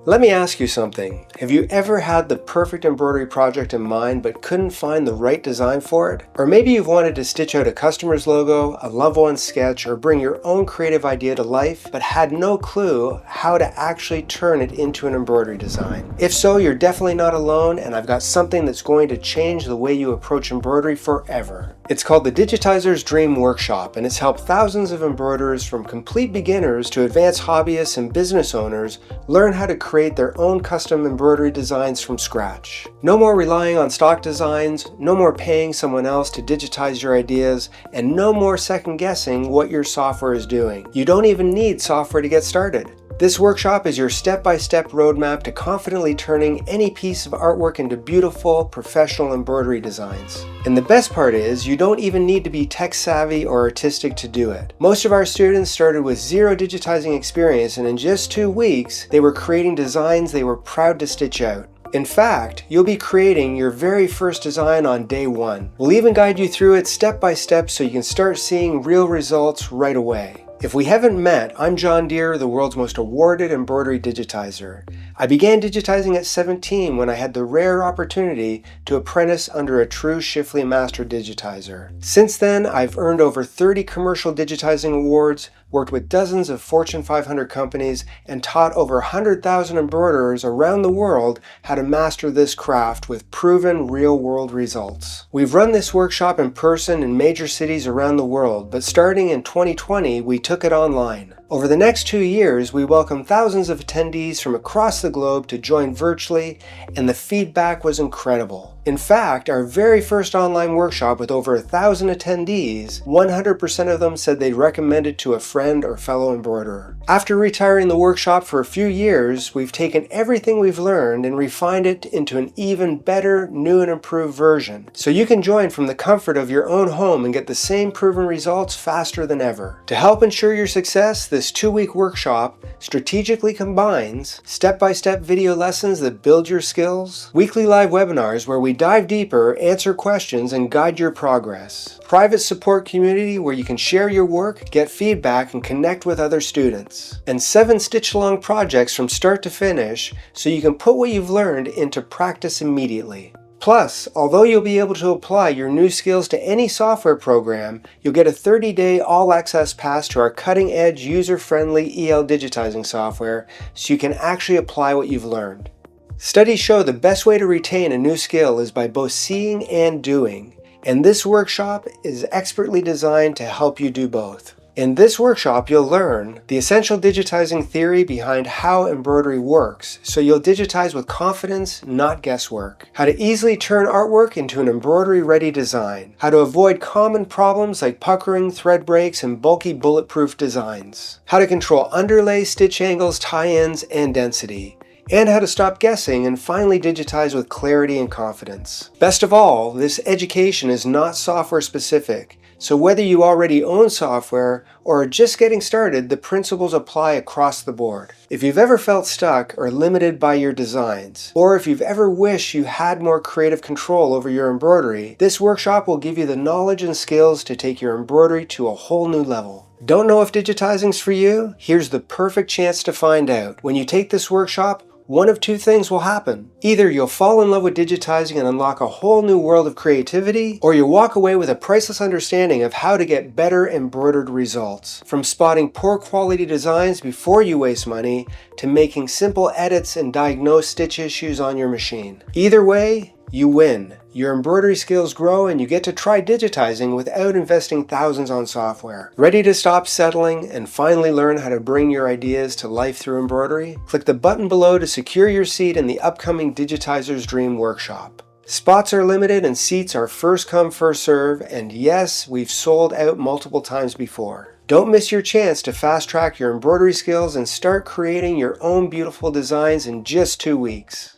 Let me ask you something. Have you ever had the perfect embroidery project in mind but couldn't find the right design for it? Or maybe you've wanted to stitch out a customer's logo, a loved one's sketch, or bring your own creative idea to life but had no clue how to actually turn it into an embroidery design. If so, you're definitely not alone, and I've got something that's going to change the way you approach embroidery forever. It's called the Digitizer's Dream Workshop, and it's helped thousands of embroiderers from complete beginners to advanced hobbyists and business owners learn how to create their own custom embroidery designs from scratch. No more relying on stock designs, no more paying someone else to digitize your ideas, and no more second guessing what your software is doing. You don't even need software to get started. This workshop is your step-by-step roadmap to confidently turning any piece of artwork into beautiful, professional embroidery designs. And the best part is, you don't even need to be tech-savvy or artistic to do it. Most of our students started with zero digitizing experience, and in just 2 weeks, they were creating designs they were proud to stitch out. In fact, you'll be creating your very first design on day one. We'll even guide you through it step by step so you can start seeing real results right away. If we haven't met, I'm John Deere, the world's most awarded embroidery digitizer. I began digitizing at 17 when I had the rare opportunity to apprentice under a true Shifley Master digitizer. Since then, I've earned over 30 commercial digitizing awards, worked with dozens of Fortune 500 companies, and taught over 100,000 embroiderers around the world how to master this craft with proven real-world results. We've run this workshop in person in major cities around the world, but starting in 2020, we took it online. Over the next 2 years, we welcomed thousands of attendees from across the globe to join virtually, and the feedback was incredible. In fact, our very first online workshop with over 1,000 attendees, 100% of them said they'd recommend it to a friend or fellow embroiderer. After retiring the workshop for a few years, we've taken everything we've learned and refined it into an even better, new and improved version, so you can join from the comfort of your own home and get the same proven results faster than ever. To help ensure your success, this 2-week workshop strategically combines step-by-step video lessons that build your skills, weekly live webinars where we dive deeper, answer questions, and guide your progress, private support community where you can share your work, get feedback, and connect with other students, and 7 stitch-along projects from start to finish so you can put what you've learned into practice immediately. Plus, although you'll be able to apply your new skills to any software program, you'll get a 30-day all-access pass to our cutting-edge, user-friendly EL digitizing software so you can actually apply what you've learned. Studies show the best way to retain a new skill is by both seeing and doing, and this workshop is expertly designed to help you do both. In this workshop, you'll learn the essential digitizing theory behind how embroidery works, so you'll digitize with confidence, not guesswork. How to easily turn artwork into an embroidery-ready design. How to avoid common problems like puckering, thread breaks, and bulky bulletproof designs. How to control underlay, stitch angles, tie-ins, and density. And how to stop guessing and finally digitize with clarity and confidence. Best of all, this education is not software specific. So whether you already own software or are just getting started, the principles apply across the board. If you've ever felt stuck or limited by your designs, or if you've ever wished you had more creative control over your embroidery, this workshop will give you the knowledge and skills to take your embroidery to a whole new level. Don't know if digitizing's for you? Here's the perfect chance to find out. When you take this workshop, one of 2 things will happen. Either you'll fall in love with digitizing and unlock a whole new world of creativity, or you'll walk away with a priceless understanding of how to get better embroidered results. From spotting poor quality designs before you waste money, to making simple edits and diagnose stitch issues on your machine. Either way, you win. Your embroidery skills grow and you get to try digitizing without investing thousands on software. Ready to stop settling and finally learn how to bring your ideas to life through embroidery? Click the button below to secure your seat in the upcoming Digitizer's Dream Workshop. Spots are limited and seats are first come, first serve, and yes, we've sold out multiple times before. Don't miss your chance to fast track your embroidery skills and start creating your own beautiful designs in just 2 weeks.